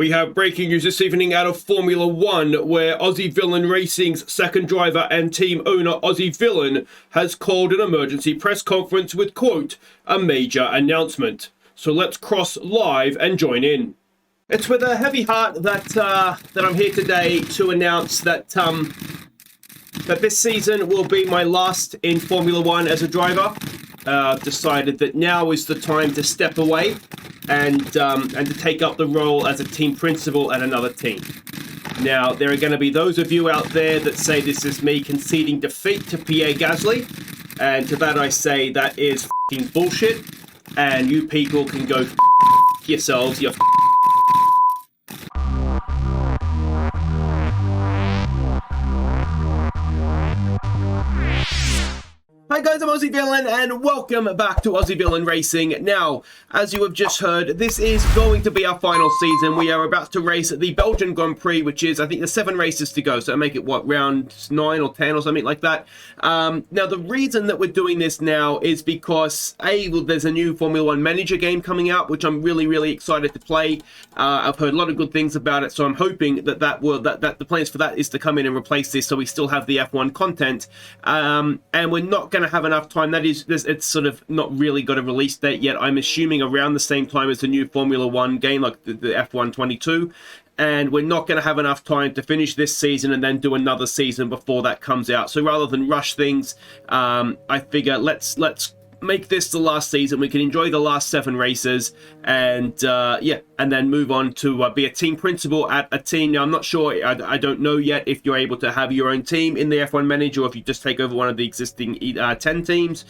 We have breaking news this evening out of Formula One, where Aussie Villain Racing's second driver and team owner, Aussie Villain, has called an emergency press conference with, quote, a major announcement. So let's cross live and join in. It's with a heavy heart that I'm here today to announce that that this season will be my last in Formula One as a driver. I've decided that now is the time to step away and to take up the role as a team principal at another team. Now, there are going to be those of you out there that say this is me conceding defeat to Pierre Gasly, and to that I say that is f***ing bullshit, and you people can go f*** yourselves, you Hi guys, I'm Aussie Villain and welcome back to Aussie Villain Racing. Now, as you have just heard, this is going to be our final season. We are about to race the Belgian Grand Prix, which is, I think, there's 7 races to go. So make it, what, round 9 or 10 or something like that. Now, the reason that we're doing this now is because, there's a new Formula One manager game coming out, which I'm really, really excited to play. I've heard a lot of good things about it, so I'm hoping that the plans for that is to come in and replace this so we still have the F1 content. And we're not going to have enough time. It's sort of not really got a release date yet. I'm assuming around the same time as the new Formula One game, like the F1 22. And we're not going to have enough time to finish this season and then do another season before that comes out. So rather than rush things, I figure let's make this the last season. We can enjoy the last 7 races and and then move on to be a team principal at a team. Now, I'm not sure, I don't know yet if you're able to have your own team in the F1 manager or if you just take over one of the existing 10 teams.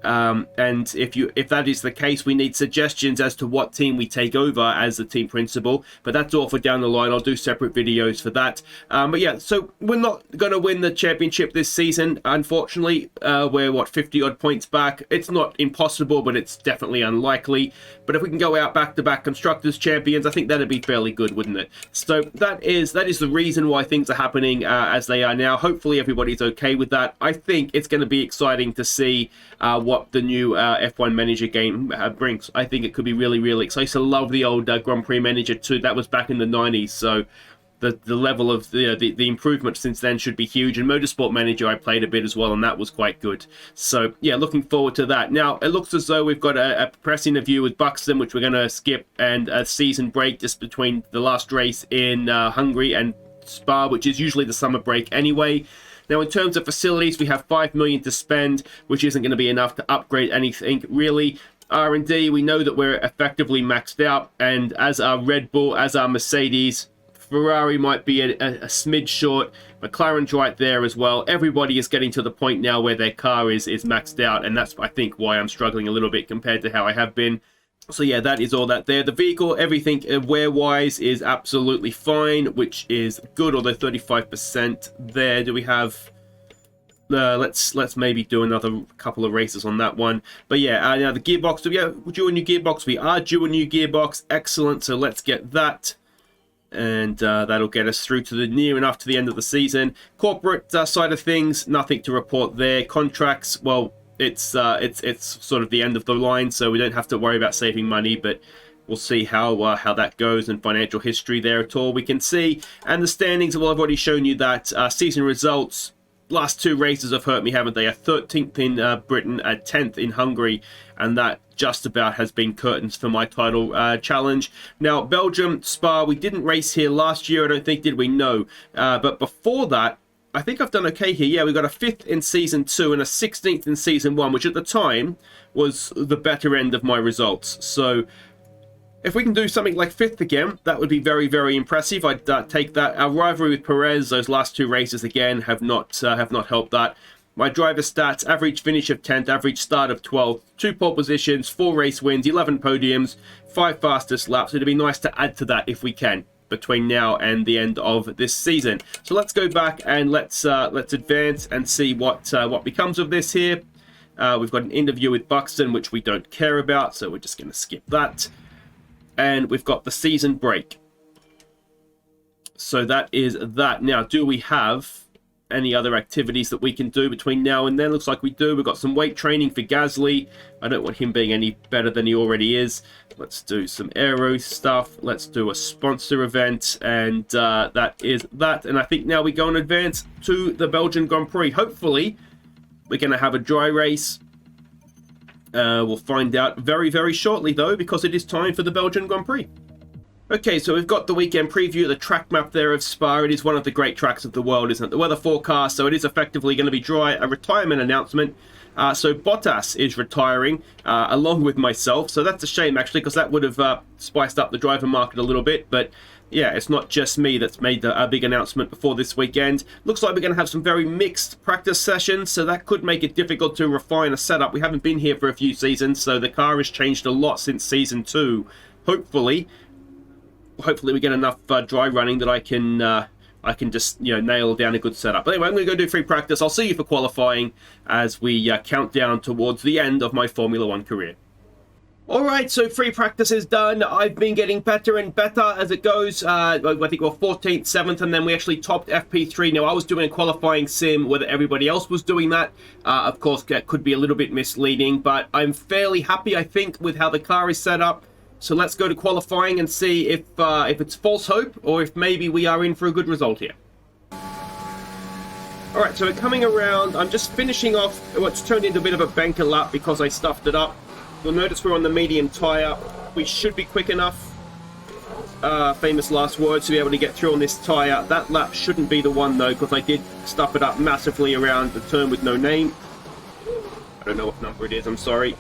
And if that is the case, we need suggestions as to what team we take over as the team principal, but that's all for down the line. I'll do separate videos for that. But yeah, so we're not going to win the championship this season, unfortunately. We're 50 odd points back. It's not impossible, but it's definitely unlikely. But if we can go out back-to-back constructors champions, I think that'd be fairly good, wouldn't it? So that is the reason why things are happening as they are now. Hopefully everybody's okay with that. I think it's going to be exciting to see what the new F1 manager game brings. I think it could be really, really exciting. I used to love the old Grand Prix manager too. That was back in the 90s, so the level of the improvement since then should be huge. And Motorsport Manager I played a bit as well, and that was quite good. So yeah, looking forward to that. Now, it looks as though we've got a press interview with Buxton, which we're going to skip, and a season break just between the last race in Hungary and Spa, which is usually the summer break anyway. Now, in terms of facilities, we have $5 million to spend, which isn't going to be enough to upgrade anything, really. R&D, we know that we're effectively maxed out, and as our Red Bull, as our Mercedes, Ferrari might be a smidge short, McLaren's right there as well. Everybody is getting to the point now where their car is maxed out, and that's, I think, why I'm struggling a little bit compared to how I have been. So yeah, that is all that there. The vehicle, everything wear-wise is absolutely fine, which is good, although 35% there. Do we have... let's maybe do another couple of races on that one. But yeah, now the gearbox, do we due a new gearbox? We are due a new gearbox. Excellent, so let's get that. And that'll get us through to the near enough to the end of the season. Corporate side of things, nothing to report there. Contracts, well... It's sort of the end of the line, so we don't have to worry about saving money, but we'll see how that goes, and financial history there at all we can see. And the standings, well, I've already shown you that. Season results, last 2 races have hurt me, haven't they? A 13th in Britain, a 10th in Hungary, and that just about has been curtains for my title challenge. Now, Belgium, Spa, we didn't race here last year, I don't think, did we? No. But before that, I think I've done okay here. Yeah, we got a 5th in Season 2 and a 16th in Season 1, which at the time was the better end of my results. So if we can do something like 5th again, that would be very, very impressive. I'd take that. Our rivalry with Perez, those last 2 races again, have not helped that. My driver stats, average finish of 10th, average start of 12th, 2 pole positions, 4 race wins, 11 podiums, 5 fastest laps. It'd be nice to add to that if we can between now and the end of this season. So let's go back and let's advance and see what becomes of this here. We've got an interview with Buxton, which we don't care about, so we're just going to skip that. And we've got the season break. So that is that. Now, do we have any other activities that we can do between now and then. Looks like we do. We've got some weight training for Gasly. I don't want him being any better than he already is. Let's do some aero stuff. Let's do a sponsor event, and that is that. And I think now we go and advance to the Belgian Grand Prix. Hopefully, we're going to have a dry race. We'll find out very, very shortly, though, because it is time for the Belgian Grand Prix. Okay, so we've got the weekend preview, the track map there of Spa. It is one of the great tracks of the world, isn't it? The weather forecast, so it is effectively going to be dry. A retirement announcement. So Bottas is retiring, along with myself. So that's a shame, actually, because that would have spiced up the driver market a little bit. But yeah, it's not just me that's made a big announcement before this weekend. Looks like we're going to have some very mixed practice sessions, so that could make it difficult to refine a setup. We haven't been here for a few seasons, so the car has changed a lot since Season 2. Hopefully we get enough dry running that I can just, you know, nail down a good setup. But anyway, I'm going to go do free practice. I'll see you for qualifying as we count down towards the end of my Formula 1 career. Alright, so free practice is done. I've been getting better and better as it goes. I think we're 14th, 7th, and then we actually topped FP3. Now, I was doing a qualifying sim, whether everybody else was doing that. Of course, that could be a little bit misleading, but I'm fairly happy, I think, with how the car is set up. So let's go to qualifying and see if it's false hope or if maybe we are in for a good result here. Alright, so we're coming around. I'm just finishing off what's turned into a bit of a banker lap because I stuffed it up. You'll notice we're on the medium tyre. We should be quick enough, famous last words, to be able to get through on this tyre. That lap shouldn't be the one, though, because I did stuff it up massively around the turn with no name. I don't know what number it is, I'm sorry.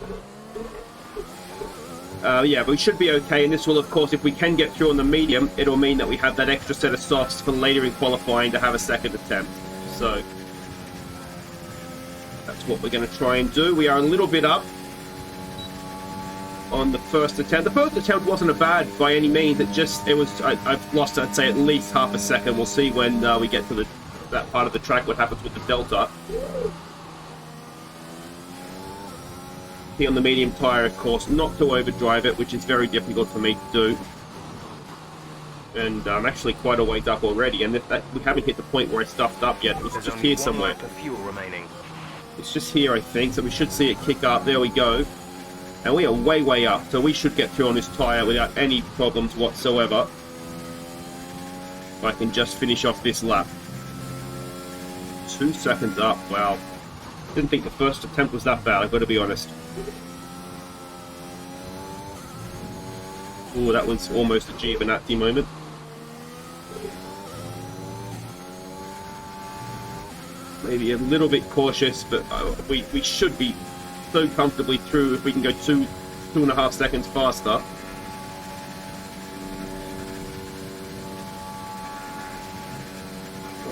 Yeah, but we should be okay, and this will, of course, if we can get through on the medium, it'll mean that we have that extra set of softs for later in qualifying to have a second attempt. So that's what we're going to try and do. We are a little bit up on the first attempt. The first attempt wasn't a bad by any means. I've lost, I'd say, at least half a second. We'll see when we get to that part of the track what happens with the delta. On the medium tyre, of course, not to overdrive it, which is very difficult for me to do. And I'm actually quite a ways up already, and we haven't hit the point where I stuffed up yet. It's just here somewhere. It's just here, I think, so we should see it kick up. There we go. And we are way, way up, so we should get through on this tyre without any problems whatsoever. If I can just finish off this lap. 2 seconds up, wow. Didn't think the first attempt was that bad, I've got to be honest. Oh, that one's almost a Giovinazzi moment. Maybe a little bit cautious, but we should be so comfortably through if we can go 2.5 seconds faster.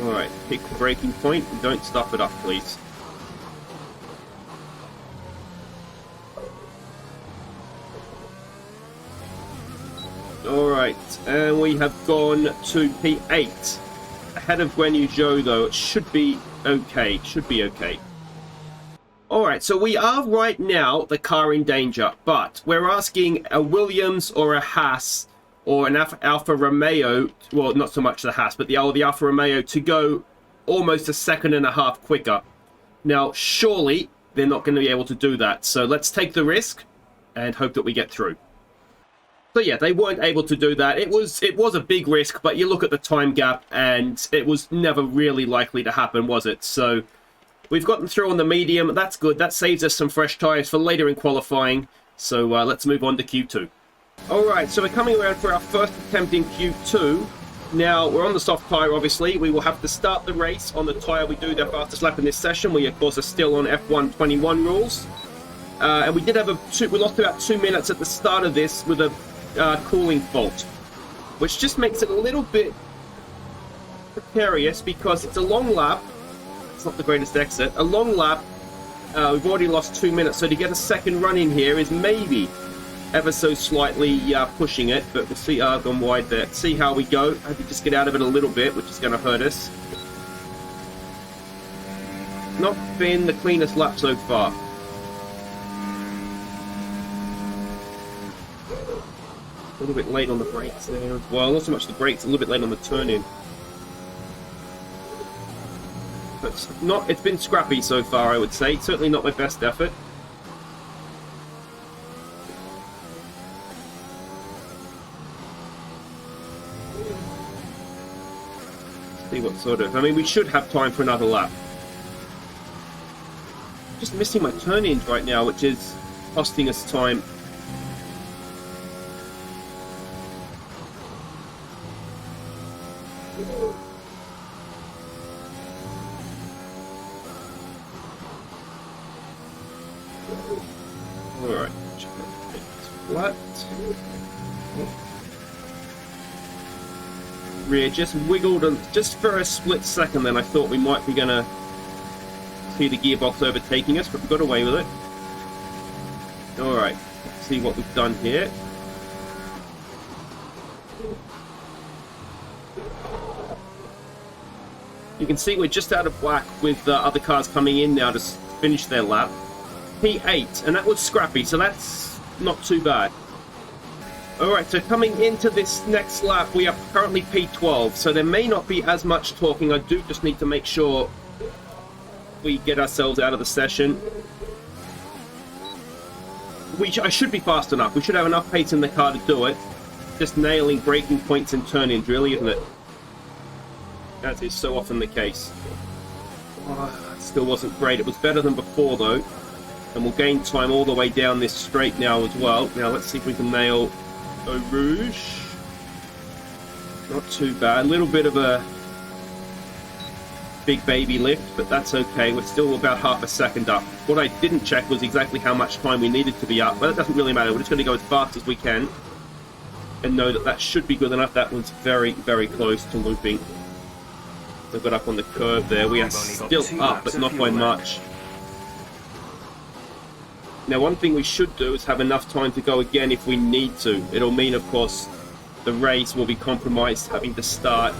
Alright, pick the braking point and don't stuff it up, please. Alright, and we have gone to P8. Ahead of Guan Yu Zhou, though. It should be okay. Should be okay. Alright, so we are right now the car in danger, but we're asking a Williams or a Haas or an Alfa Romeo, well, not so much the Haas, but the Alfa Romeo to go almost 1.5 seconds quicker. Now, surely they're not going to be able to do that, so let's take the risk and hope that we get through. So yeah, they weren't able to do that. It was a big risk, but you look at the time gap and it was never really likely to happen, was it? So we've gotten through on the medium. That's good. That saves us some fresh tyres for later in qualifying. So let's move on to Q2. Alright, so we're coming around for our first attempt in Q2. Now, we're on the soft tyre, obviously. We will have to start the race on the tyre we do the fastest lap in this session. We, of course, are still on F1 21 rules. And we did have we lost about 2 minutes at the start of this with a cooling fault, which just makes it a little bit precarious because it's a long lap. It's not the greatest exit. A long lap. We've already lost 2 minutes, so to get a second run in here is maybe ever so slightly pushing it, but we'll see. Gone wide there. See how we go. I could just get out of it a little bit, which is going to hurt us. Not been the cleanest lap so far. A little bit late on the brakes there as well. Not so much the brakes, a little bit late on the turn-in. It's been scrappy so far, I would say. Certainly not my best effort. See what sort of... I mean, we should have time for another lap. Just missing my turn-ins right now, which is costing us time. Alright, flat. Rear just wiggled just for a split second, then I thought we might be gonna see the gearbox overtaking us, but we got away with it. Alright, let's see what we've done here. You can see we're just out of whack with other cars coming in now to finish their lap. P8, and that was scrappy, so that's not too bad. Alright, so coming into this next lap, we are currently P12, so there may not be as much talking. I do just need to make sure we get ourselves out of the session. I should be fast enough. We should have enough pace in the car to do it. Just nailing braking points and turn-ins, really, isn't it? That is so often the case. Oh, it still wasn't great. It was better than before, though. And we'll gain time all the way down this straight now as well. Now, let's see if we can nail Eau Rouge. Not too bad. A little bit of a big baby lift, but that's okay. We're still about half a second up. What I didn't check was exactly how much time we needed to be up, but it doesn't really matter. We're just going to go as fast as we can and know that that should be good enough. That was very, very close to looping. So got up on the curve there. We are still up, but not by much. Now, one thing we should do is have enough time to go again if we need to. It'll mean, of course, the race will be compromised having to start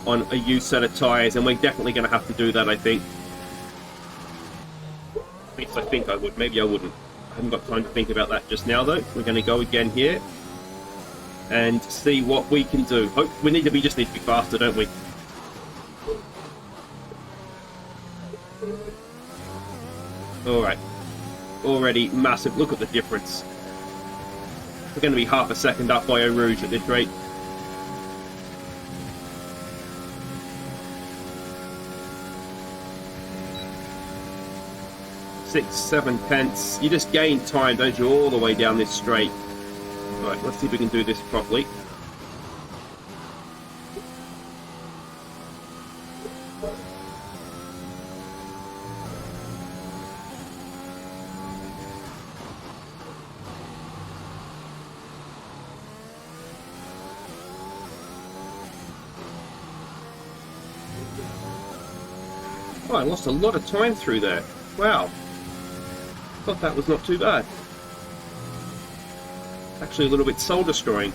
on a used set of tyres, and we're definitely going to have to do that, I think. At least I think I would. Maybe I wouldn't. I haven't got time to think about that just now, though. We're going to go again here and see what we can do. We just need to be faster, don't we? Alright. Already massive. Look at the difference. We're going to be half a second up by Eau Rouge at this rate. Six, 7 tenths. You just gain time, don't you, all the way down this straight. Right, let's see if we can do this properly. Oh, I lost a lot of time through there. Wow. Thought that was not too bad. Actually a little bit soul destroying.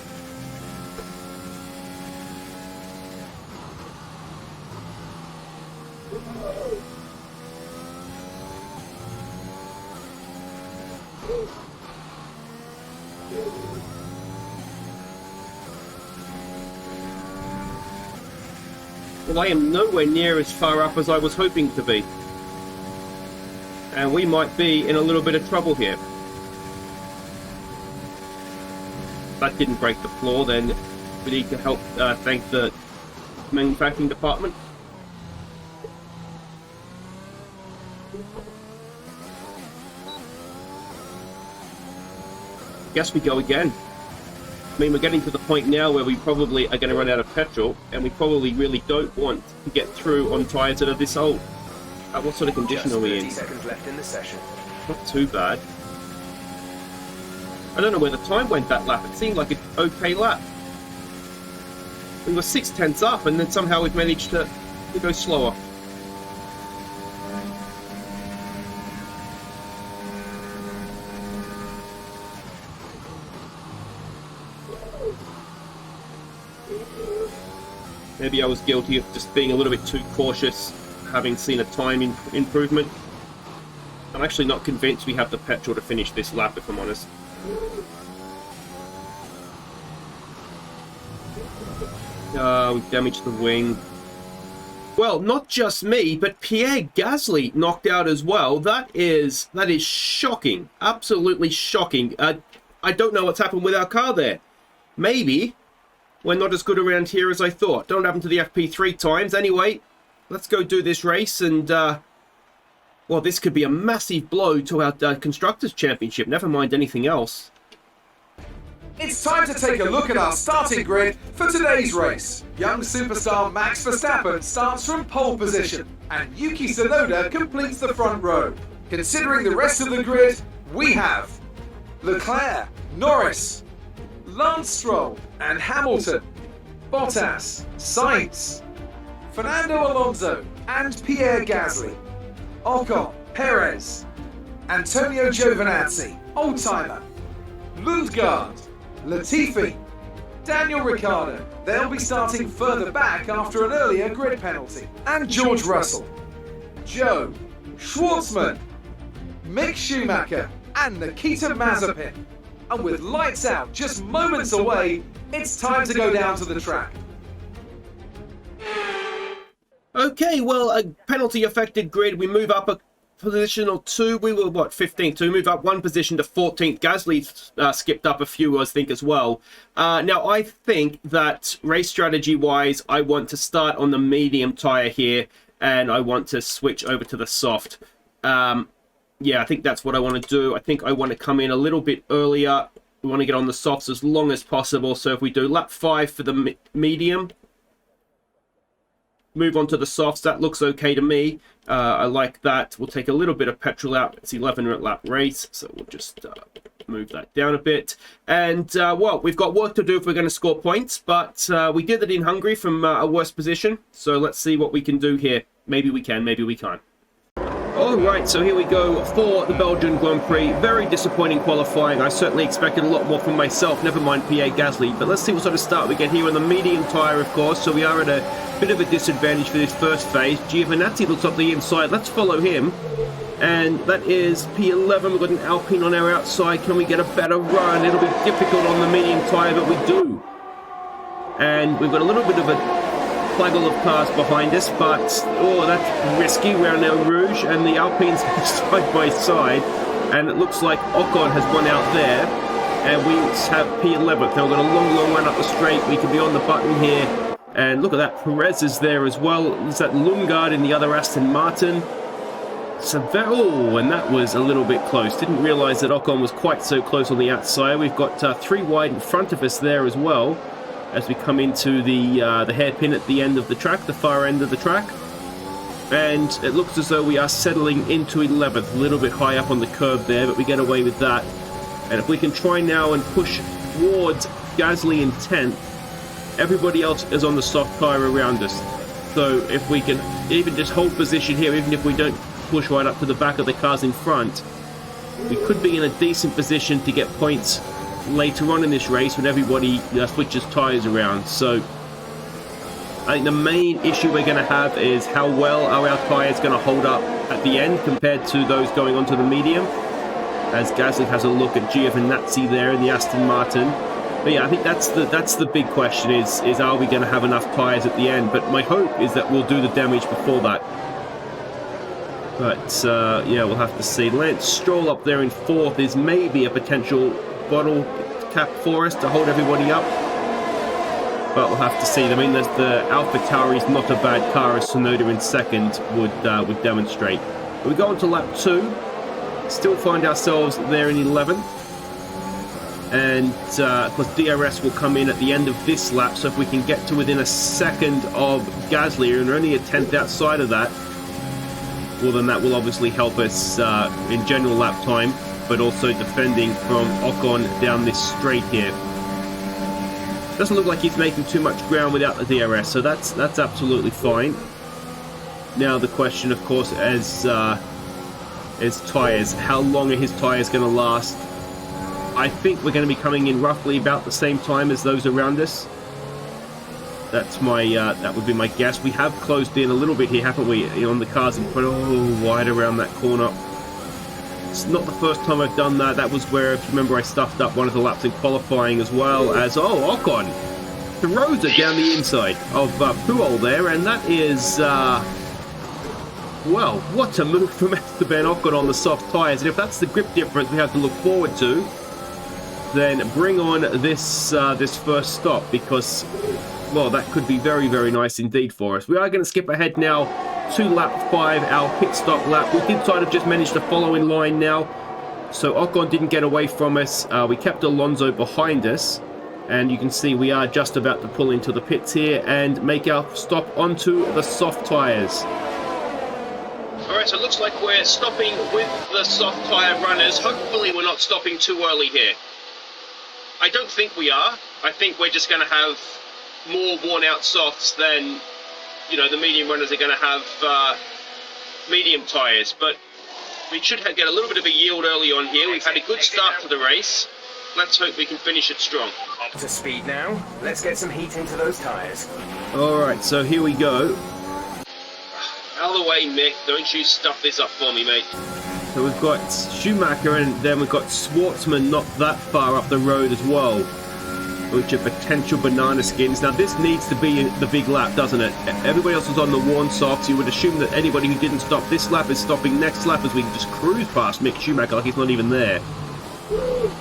Well, I am nowhere near as far up as I was hoping to be. And we might be in a little bit of trouble here. If that didn't break the floor, then we need to help thank the manufacturing department. Guess we go again. I mean, we're getting to the point now where we probably are going to run out of petrol, and we probably really don't want to get through on tyres that are this old. What sort of condition are we in? 30 seconds left in the session. Not too bad. I don't know where the time went that lap. It seemed like an okay lap. We were 6 tenths up, and then somehow we've managed to go slower. Maybe I was guilty of just being a little bit too cautious, having seen a time improvement. I'm actually not convinced we have the petrol to finish this lap, if I'm honest. We damaged the wing. Well, not just me, but Pierre Gasly knocked out as well. That is shocking. Absolutely shocking. I don't know what's happened with our car there. Maybe we're not as good around here as I thought. Don't happen to the FP3 times. Anyway, let's go do this race and... well, this could be a massive blow to our Constructors' Championship. Never mind anything else. It's time to take a look at our starting grid for today's race. Young superstar Max Verstappen starts from pole position, and Yuki Tsunoda completes the front row. Considering the rest of the grid, we have Leclerc, Norris, Lance Stroll and Hamilton, Bottas, Sainz, Fernando Alonso and Pierre Gasly, Ocon, Perez, Antonio Giovinazzi, Oldtimer, Lundgaard, Latifi, Daniel Ricciardo. They'll be starting further back after an earlier grid penalty. And George Russell, Joe, Schwartzman, Mick Schumacher and Nikita Mazepin. And with lights out just moments away, it's time to go down to the track. Okay, well, a penalty-affected grid. We move up a position or two. We were, what, 15th? So we move up one position to 14th. Gasly skipped up a few, I think, as well. Now, I think that race strategy-wise, I want to start on the medium tyre here, and I want to switch over to the soft. Yeah, I think that's what I want to do. I think I want to come in a little bit earlier. We want to get on the softs as long as possible. So if we do lap 5 for the medium, move on to the softs, that looks okay to me. I like that. We'll take a little bit of petrol out. It's 11 lap race, so we'll just move that down a bit. And, well, we've got work to do if we're going to score points, but we did it in Hungary from a worse position. So let's see what we can do here. Maybe we can, maybe we can't. Alright, so here we go for the Belgian Grand Prix. Very disappointing qualifying. I certainly expected a lot more from myself, never mind Pierre Gasly. But let's see what sort of start we get here on the medium tyre, of course. So we are at a bit of a disadvantage for this first phase. Giovinazzi looks up the inside. Let's follow him. And that is P11. We've got an Alpine on our outside. Can we get a better run? It'll be difficult on the medium tyre, but we do. And we've got a little bit of a plaggle of cars behind us, but oh, that's risky around El Rouge, and the Alpines side by side, and it looks like Ocon has won out there, and we have P11th. Now we've got a long run up the straight. We can be on the button here, and look at that, Perez is there as well. There's that Lundgaard in the other Aston Martin. So oh, and that was a little bit close. Didn't realise that Ocon was quite so close on the outside. We've got 3 wide in front of us there as well, as we come into the hairpin at the end of the track, the far end of the track. And it looks as though we are settling into 11th, a little bit high up on the curve there, but we get away with that. And if we can try now and push towards Gasly in 10th, everybody else is on the soft tyre around us. So if we can even just hold position here, even if we don't push right up to the back of the cars in front, we could be in a decent position to get points later on in this race when everybody switches tyres around. So I think the main issue we're going to have is how well are our tyres going to hold up at the end compared to those going onto the medium, as Gasly has a look at Giovinazzi there in the Aston Martin. But yeah, I think that's the big question is are we going to have enough tyres at the end? But my hope is that we'll do the damage before that. But yeah, we'll have to see. Lance Stroll up there in 4th is maybe a potential bottle cap for us to hold everybody up, but we'll have to see. I mean, the AlphaTauri is not a bad car, as Tsunoda in 2nd would demonstrate. But we go on to lap 2, still find ourselves there in 11th, and of course DRS will come in at the end of this lap, so if we can get to within a second of Gasly and only a 10th outside of that, well then that will obviously help us in general lap time, but also defending from Ocon down this straight here. Doesn't look like he's making too much ground without the DRS, so that's absolutely fine. Now the question, of course, is tyres. How long are his tyres going to last? I think we're going to be coming in roughly about the same time as those around us. That's my that would be my guess. We have closed in a little bit here, haven't we? On the cars in front, oh, wide around that corner. It's not the first time I've done that. That was where, if you remember, I stuffed up one of the laps in qualifying as well as, oh, Ocon. throws it down the inside of Puol there, and that is, well, what a move from Esteban Ocon on the soft tyres. And if that's the grip difference we have to look forward to, then bring on this this first stop, because, well, that could be very, very nice indeed for us. We are going to skip ahead now to lap 5, our pit stop lap. We did sort of just manage to follow in line now, so Ocon didn't get away from us. We kept Alonso behind us, and you can see we are just about to pull into the pits here and make our stop onto the soft tyres. Alright, so it looks like we're stopping with the soft tyre runners. Hopefully we're not stopping too early here. I don't think we are. I think we're just going to have more worn out softs than, you know, the medium runners are going to have medium tyres. But we should get a little bit of a yield early on here. We've had a good start to the race. Let's hope we can finish it strong. Up to speed now. Let's get some heat into those tyres. Alright, so here we go. Out of the way, Mick. Don't you stuff this up for me, mate. So we've got Schumacher, and then we've got Schwartzman not that far up the road as well, which are potential banana skins. Now this needs to be the big lap, doesn't it? Everybody else is on the worn softs. You would assume that anybody who didn't stop this lap is stopping next lap, as we can just cruise past Mick Schumacher like he's not even there.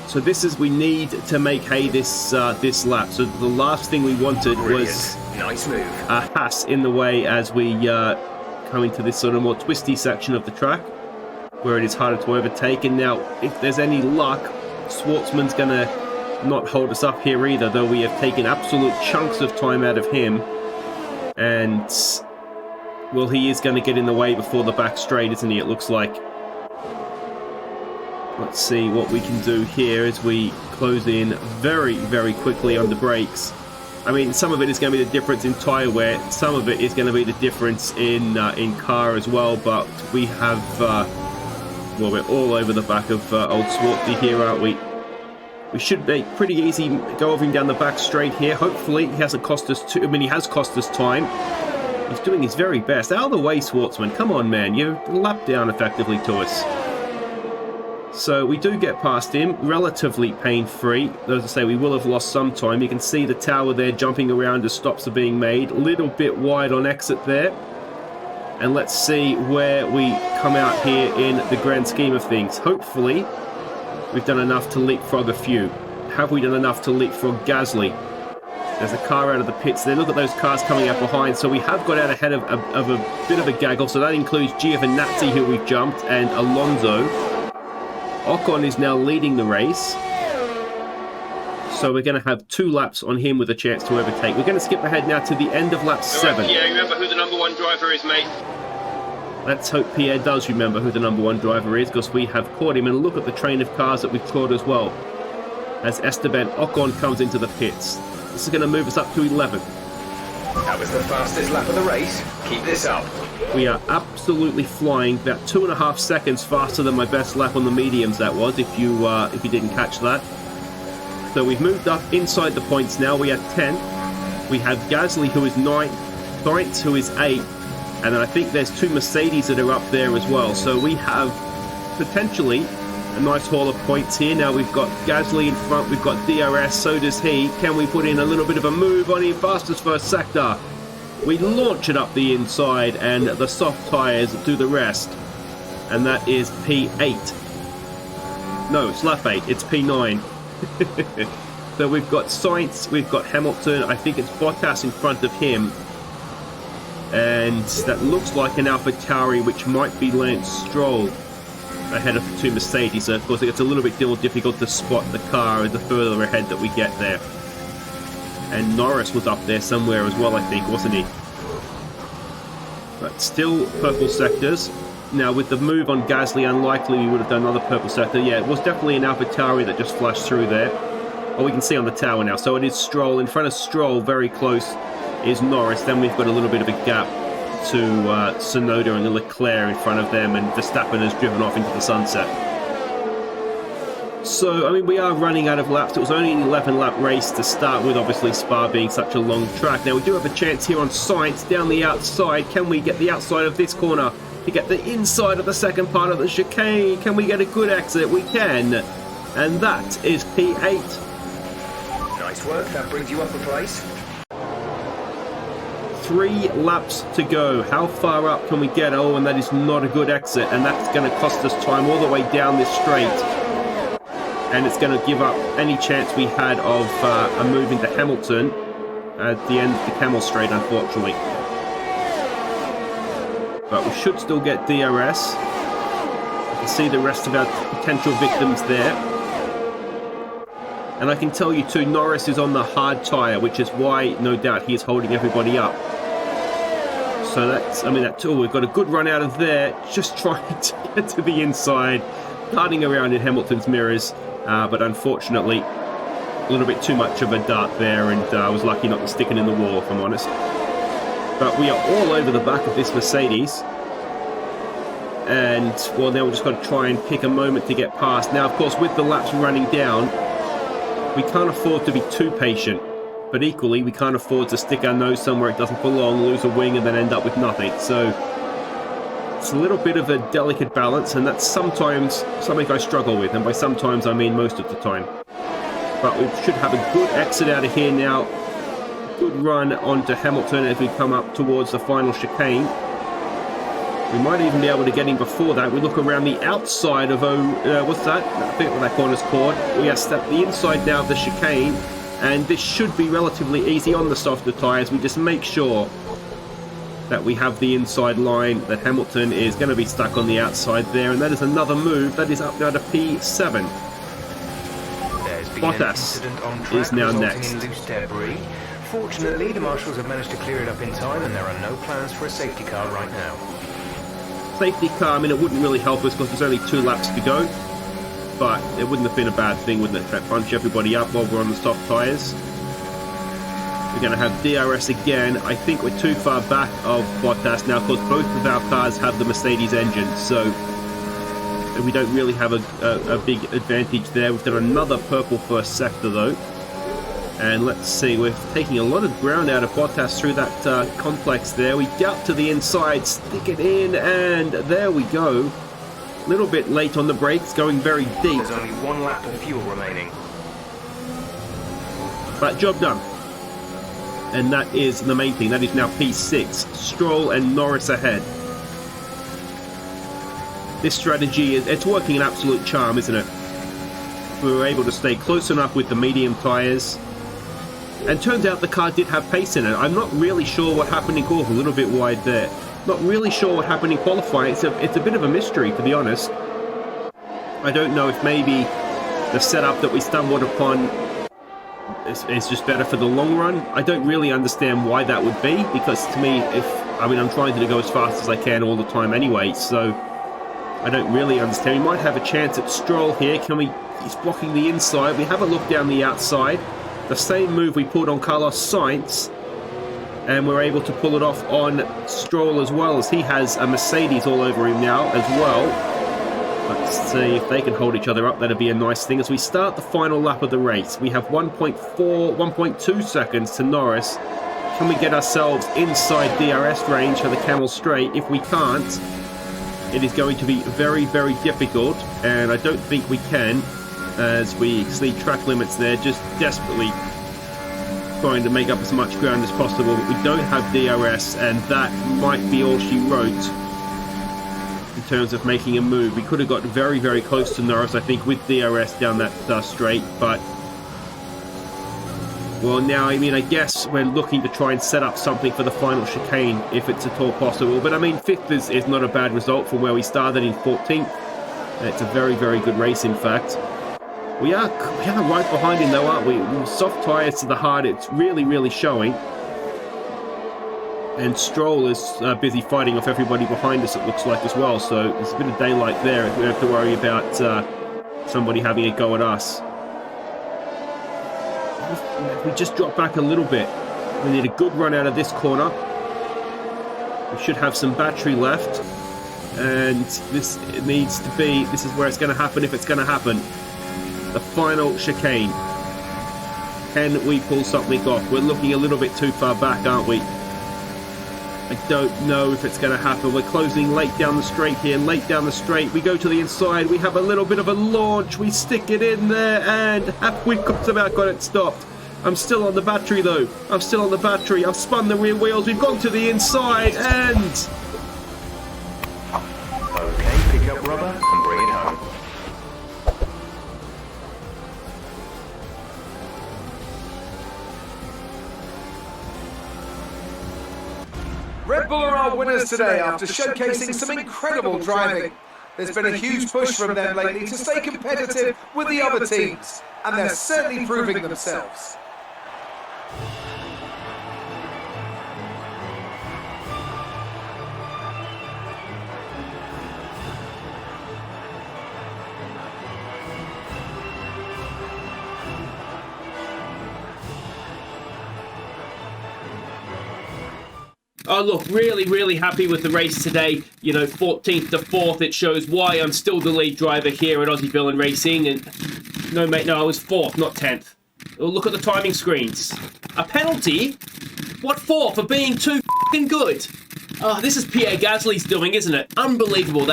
So this is, we need to make hay this this lap. So the last thing we wanted was nice move. A Haas in the way as we come into this sort of more twisty section of the track, where it is harder to overtake. And now, if there's any luck, Schwartzman's going to not hold us up here either, though we have taken absolute chunks of time out of him. And, well, he is going to get in the way before the back straight, isn't he, it looks like. Let's see what we can do here as we close in very, very quickly on the brakes. I mean, some of it is going to be the difference in tyre wear, some of it is going to be the difference in car as well, but we have, well, we're all over the back of old Swartzy here, aren't we? We should make pretty easy go over him down the back straight here. Hopefully he hasn't cost us too, I mean, he has cost us time. He's doing his very best. Out of the way, Schwartzman. Come on, man. You lapped down effectively to us. So we do get past him, relatively pain-free. As I say, we will have lost some time. You can see the tower there jumping around as stops are being made. A little bit wide on exit there. And let's see where we come out here in the grand scheme of things. Hopefully, we've done enough to leapfrog a few. Have we done enough to leapfrog Gasly? There's a car out of the pits there. Look at those cars coming up behind. So we have got out ahead of a bit of a gaggle. So that includes Giovinazzi, who we've jumped, and Alonso. Ocon is now leading the race, so we're going to have 2 laps on him with a chance to overtake. We're going to skip ahead now to the end of lap 7. Yeah, remember who the number 1 driver is, mate. Let's hope Pierre does remember who the number 1 driver is, because we have caught him. And look at the train of cars that we've caught as well, as Esteban Ocon comes into the pits. This is going to move us up to 11. That was the fastest lap of the race. Keep this up. We are absolutely flying, about 2.5 seconds faster than my best lap on the mediums, that was, if you didn't catch that. So we've moved up inside the points now. We have 10. We have Gasly, who is 9, Sainz, who is 8, and then I think there's 2 Mercedes that are up there as well. So we have potentially a nice haul of points here. Now we've got Gasly in front, we've got DRS, so does he. Can we put in a little bit of a move on him? Fastest first sector. We launch it up the inside, and the soft tyres do the rest. And that is P8. No, it's lap 8. It's P9. So we've got Sainz, we've got Hamilton. I think it's Bottas in front of him. And that looks like an AlphaTauri, which might be Lance Stroll ahead of the 2 Mercedes. So of course it gets a little bit more difficult to spot the car the further ahead that we get there. And Norris was up there somewhere as well, I think, wasn't he? But still purple sectors. Now, with the move on Gasly, unlikely we would have done another purple sector. Yeah, it was definitely an AlphaTauri that just flashed through there. Oh, we can see on the tower now. So it is Stroll. In front of Stroll, very close, is Norris. Then we've got a little bit of a gap to Tsunoda and Leclerc in front of them. And Verstappen has driven off into the sunset. So, I mean, we are running out of laps. It was only an 11-lap race to start with, obviously Spa being such a long track. Now, we do have a chance here on Sainz down the outside. Can we get the outside of this corner to get the inside of the second part of the chicane? Can we get a good exit? We can. And that is P8. Nice work. That brings you up a place. 3 laps to go. How far up can we get? Oh, and that is not a good exit, and that's going to cost us time all the way down this straight. And it's going to give up any chance we had of a move into Hamilton at the end of the Camel Straight, unfortunately. But we should still get DRS. You can see the rest of our potential victims there. And I can tell you too, Norris is on the hard tyre, which is why, no doubt, he is holding everybody up. So that's, I mean, that's all. We've got a good run out of there, just trying to get to the inside, darting around in Hamilton's mirrors. But unfortunately, a little bit too much of a dart there, and I was lucky not to stick it in the wall, if I'm honest. But we are all over the back of this Mercedes. And, well, now we've just got to try and pick a moment to get past. Now, of course, with the laps running down, we can't afford to be too patient. But equally, we can't afford to stick our nose somewhere it doesn't belong, lose a wing, and then end up with nothing. So it's a little bit of a delicate balance, and that's sometimes something I struggle with. And by sometimes, I mean most of the time. But we should have a good exit out of here now. Good run onto Hamilton as we come up towards the final chicane. We might even be able to get him before that. We look around the outside of, what's that? I think what that corner's called. We are stepped the inside now of the chicane, and this should be relatively easy on the softer tyres. We just make sure that we have the inside line, that Hamilton is going to be stuck on the outside there, and that is another move. That is up now to P7. Bottas is now next. Fortunately, the marshals have managed to clear it up in time, and there are no plans for a safety car right now. Safety car, I mean, it wouldn't really help us because there's only 2 laps to go, but it wouldn't have been a bad thing, wouldn't it? That bunch everybody up while we're on the soft tyres. We're going to have DRS again. I think we're too far back of Bottas now, because both of our cars have the Mercedes engine, so we don't really have a big advantage there. We've got another purple first sector, though. And let's see, we're taking a lot of ground out of Bottas through that complex there. We gallop to the inside, stick it in, and there we go. A little bit late on the brakes, going very deep. There's only 1 lap of fuel remaining. But job done. And that is the main thing. That is now P6. Stroll and Norris ahead. This strategy, it's working an absolute charm, isn't it? We were able to stay close enough with the medium tyres. And turns out the car did have pace in it. I'm not really sure what happened in qualifying. A little bit wide there. Not really sure what happened in qualifying. It's a bit of a mystery, to be honest. I don't know if maybe the setup that we stumbled upon is just better for the long run. I don't really understand why that would be, because to me, I'm trying to go as fast as I can all the time anyway, so I don't really understand. We might have a chance at Stroll here. He's blocking the inside. We have a look down the outside. The same move we pulled on Carlos Sainz, and we're able to pull it off on Stroll as well, as he has a Mercedes all over him now as well. Let's see if they can hold each other up. That'd be a nice thing. As we start the final lap of the race, we have 1.2 seconds to Norris. Can we get ourselves inside DRS range for the Camel Straight? If we can't, it is going to be very, very difficult, and I don't think we can, as we exceed track limits there, just desperately trying to make up as much ground as possible. But we don't have DRS, and that might be all she wrote in terms of making a move. We could have got very, very close to Norris, I think, with DRS down that straight, but well, now, I guess we're looking to try and set up something for the final chicane, if it's at all possible. But 5th is not a bad result from where we started in 14th. It's a very, very good race, in fact. We are right behind him, though, aren't we? Soft tyres to the hard, it's really, really showing. And Stroll is busy fighting off everybody behind us, it looks like, as well. So there's a bit of daylight there. We don't have to worry about somebody having a go at us. We just drop back a little bit. We need a good run out of this corner. We should have some battery left. And this is where it's going to happen, if it's going to happen. The final chicane. Can we pull something off? We're looking a little bit too far back, aren't we? I don't know if it's going to happen. We're closing late down the straight here. Late down the straight. We go to the inside. We have a little bit of a launch. We stick it in there, and we've just about got it stopped. I'm still on the battery though. I'm still on the battery. I've spun the rear wheels. We've gone to the inside and... Okay, pick up rubber and bring it home. Red Bull are our winners today after showcasing some incredible driving. There's been a huge push from them lately to stay competitive with the other teams, and they're certainly proving themselves. Oh, look, really happy with the race today. You know, 14th to 4th. It shows why I'm still the lead driver here at Aussie Villain Racing. And no, mate, no, I was 4th, not 10th. Oh, look at the timing screens. A penalty? What for? For being too f***ing good? Oh, this is Pierre Gasly's doing, isn't it? Unbelievable.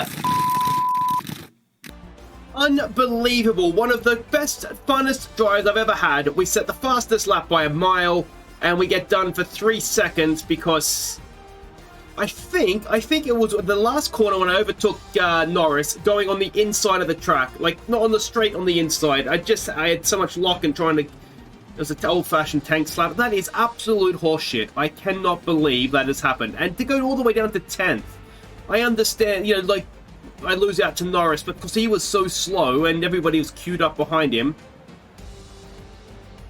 Unbelievable. One of the best, funnest drives I've ever had. We set the fastest lap by a mile, and we get done for 3 seconds because I think it was the last corner when I overtook Norris going on the inside of the track, like not on the straight, on the inside. I had so much lock and trying to. It was an old-fashioned tank slap. That is absolute horseshit. I cannot believe that has happened. And to go all the way down to 10th, I understand. You know, like I lose out to Norris, but because he was so slow and everybody was queued up behind him.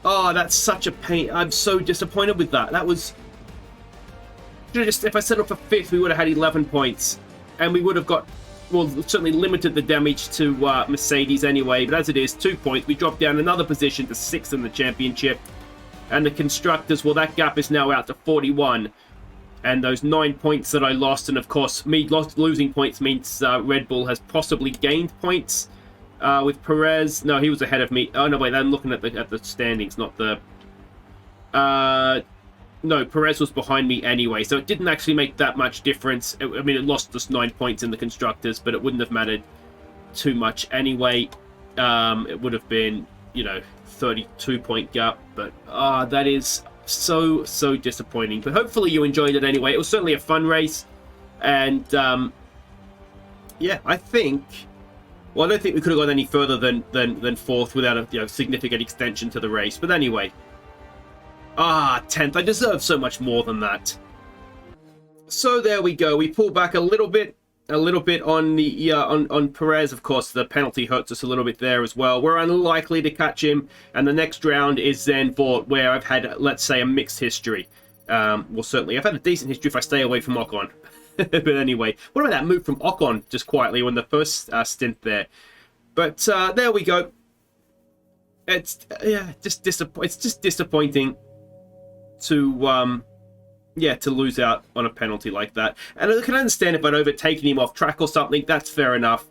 Oh, that's such a pain. I'm so disappointed with that. That was... Just, if I set up for 5th, we would have had 11 points. And we would have got... Well, certainly limited the damage to Mercedes anyway. But as it is, 2 points. We dropped down another position to 6th in the championship. And the Constructors, well, that gap is now out to 41. And those 9 points that I lost, and of course, losing points means Red Bull has possibly gained points. With Perez, no, he was ahead of me. Oh no, wait, I'm looking at the standings, not the. No, Perez was behind me anyway, so it didn't actually make that much difference. I mean, it lost us 9 points in the Constructors, but it wouldn't have mattered too much anyway. It would have been, you know, 32-point gap, but that is so disappointing. But hopefully you enjoyed it anyway. It was certainly a fun race, and yeah, I think. Well, I don't think we could have gone any further than 4th without a significant extension to the race. But anyway, 10th. I deserve so much more than that. So there we go. We pull back a little bit on the on Perez. Of course, the penalty hurts us a little bit there as well. We're unlikely to catch him, and the next round is then Vought, where I've had, let's say, a mixed history. Well, certainly I've had a decent history if I stay away from Ocon. But anyway, what about that move from Ocon just quietly on the first stint there? But there we go. It's just disappointing to to lose out on a penalty like that. And I can understand if I'd overtaken him off track or something. That's fair enough.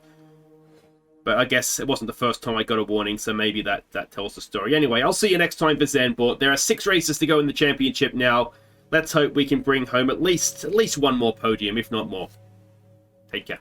But I guess it wasn't the first time I got a warning, so maybe that tells the story. Anyway, I'll see you next time for Zenbort. There are 6 races to go in the championship now. Let's hope we can bring home at least one more podium, if not more. Take care.